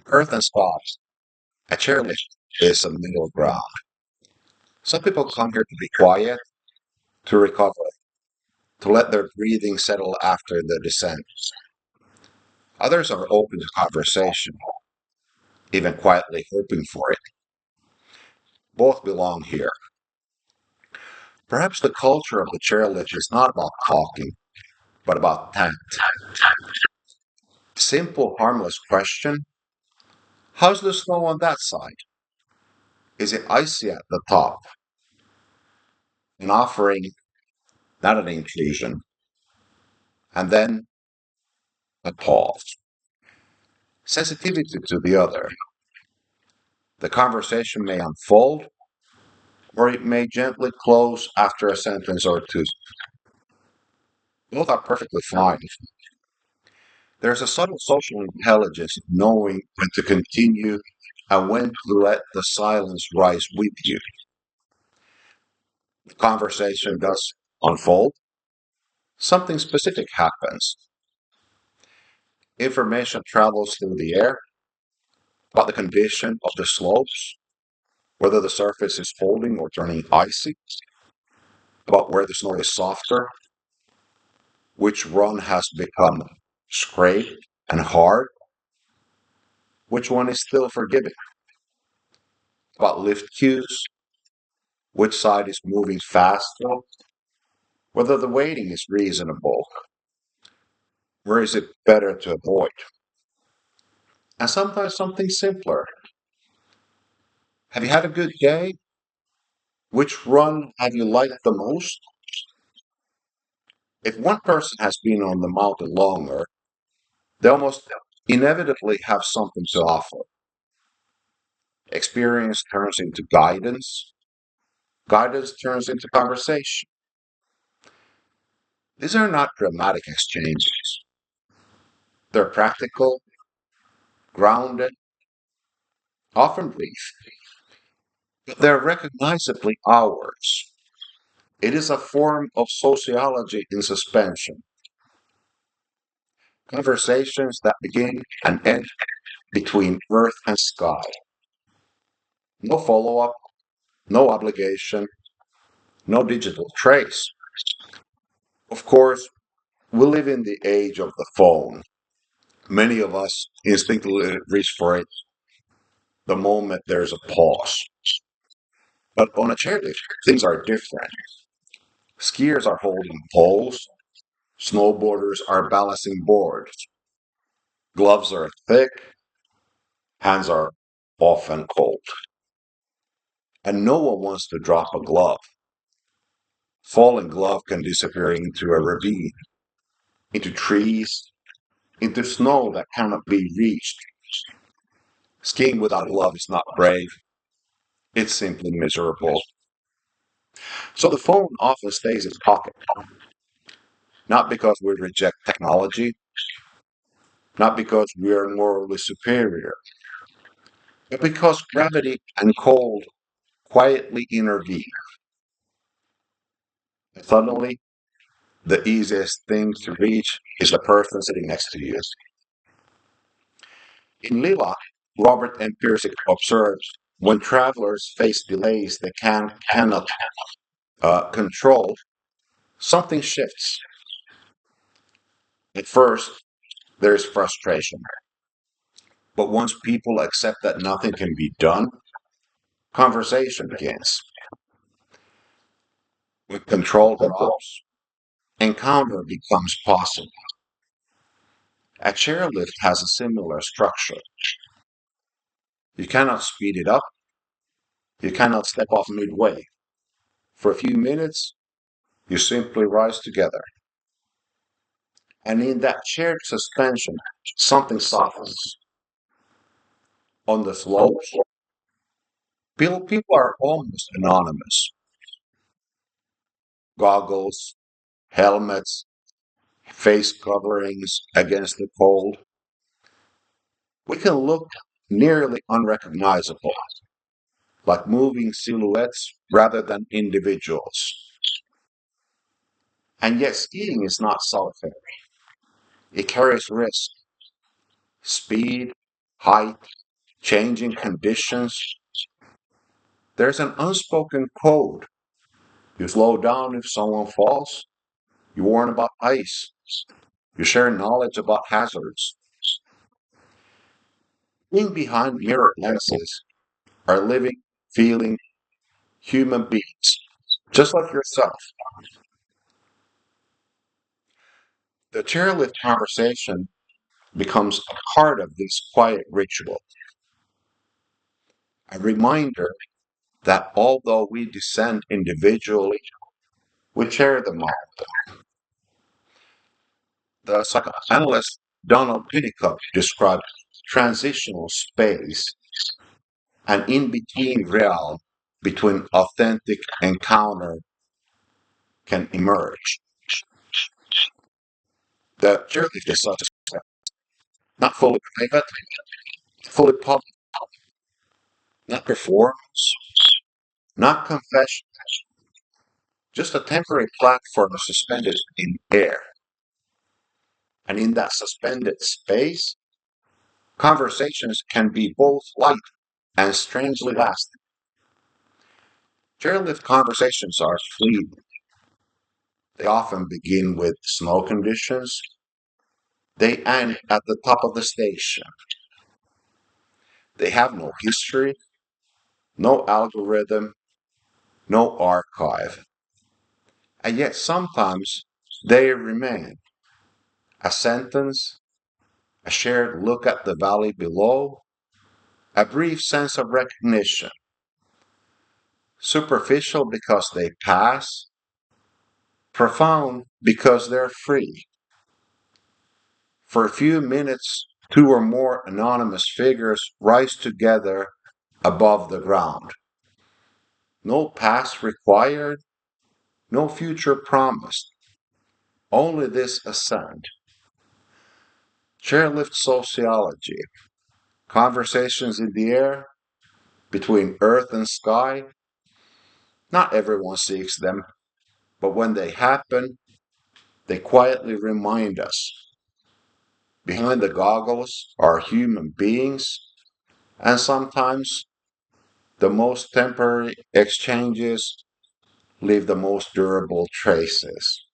Earth and spots. A chairlift is a middle ground. Some people come here to be quiet, to recover, to let their breathing settle after the descent. Others are open to conversation, even quietly hoping for it. Both belong here. Perhaps the culture of the chairlift is not about talking, but about tact. Simple, harmless question. How's the snow on that side? Is it icy at the top? An offering, not an intrusion. And then a pause. Sensitivity to the other. The conversation may unfold, or it may gently close after a sentence or two. Both are perfectly fine. There's a subtle social intelligence of knowing when to continue and when to let the silence rise with you. The conversation does unfold. Something specific happens. Information travels through the air about the condition of the slopes, whether the surface is holding or turning icy, about where the snow is softer, which run has become scraped and hard, which one is still forgiving, about lift cues, which side is moving faster, whether the waiting is reasonable, where is it better to avoid, and sometimes something simpler. Have you had a good day? Which run have you liked the most? If one person has been on the mountain longer, they almost inevitably have something to offer. Experience turns into guidance. Guidance turns into conversation. These are not dramatic exchanges. They're practical, grounded, often brief, but they're recognizably ours. It is a form of sociology in suspension. Conversations that begin and end between earth and sky. No follow up, no obligation, no digital trace. Of course, we live in the age of the phone. Many of us instinctively reach for it the moment there's a pause. But on a chairlift, things are different. Skiers are holding poles, snowboarders are balancing boards, gloves are thick, hands are often cold. And no one wants to drop a glove. Falling glove can disappear into a ravine, into trees, into snow that cannot be reached. Skiing without glove is not brave, it's simply miserable. So the phone often stays in pocket, not because we reject technology, not because we are morally superior, but because gravity and cold quietly intervene. And suddenly, the easiest thing to reach is the person sitting next to you. In Lila, Robert and Pirsig observed when travelers face delays they cannot control, something shifts. At first, there is frustration. But once people accept that nothing can be done, conversation begins. When control drops, encounter becomes possible. A chairlift has a similar structure. You cannot speed it up, you cannot step off midway. For a few minutes, you simply rise together. And in that shared suspension, something softens. On the slopes, people are almost anonymous. Goggles, helmets, face coverings against the cold. We can look nearly unrecognizable, like moving silhouettes rather than individuals. And yet, skiing is not solitary. It carries risk, speed, height, changing conditions. There's an unspoken code. You slow down if someone falls. You warn about ice. You share knowledge about hazards. Being behind mirror lenses are living, feeling human beings, just like yourself. The chairlift conversation becomes a part of this quiet ritual, a reminder that although we descend individually, we share the mind. The psychoanalyst Donald Winnicott described transitional space, an in-between realm between authentic encounter can emerge. The chairlift is such a not fully private, fully public, not performance, not confession, just a temporary platform suspended in air. And in that suspended space, conversations can be both light and strangely lasting. Chairlift conversations are fleeting. They often begin with snow conditions. They end at the top of the station. They have no history, no algorithm, no archive. And yet sometimes they remain a sentence, a shared look at the valley below, a brief sense of recognition, superficial because they pass, profound because they're free. For a few minutes, two or more anonymous figures rise together above the ground. No past required, no future promised, only this ascent. Chairlift sociology, conversations in the air between earth and sky. Not everyone seeks them, but when they happen, they quietly remind us. Behind the goggles are human beings, and sometimes the most temporary exchanges leave the most durable traces.